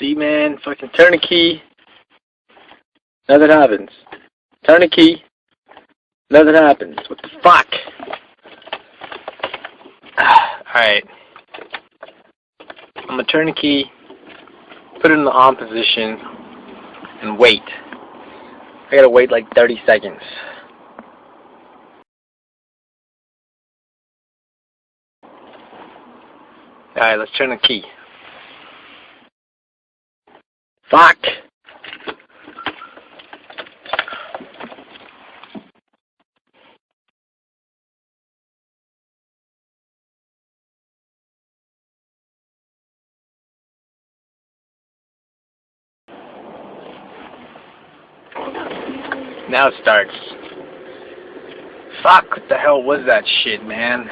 See, man, fucking turn the key, nothing happens. Turn the key, nothing happens. What the fuck? Alright. I'm gonna turn the key, put it in the on position, and wait. I gotta wait like 30 seconds. Alright, let's turn the key. Fuck! Now it starts. Fuck, what the hell was that shit, man?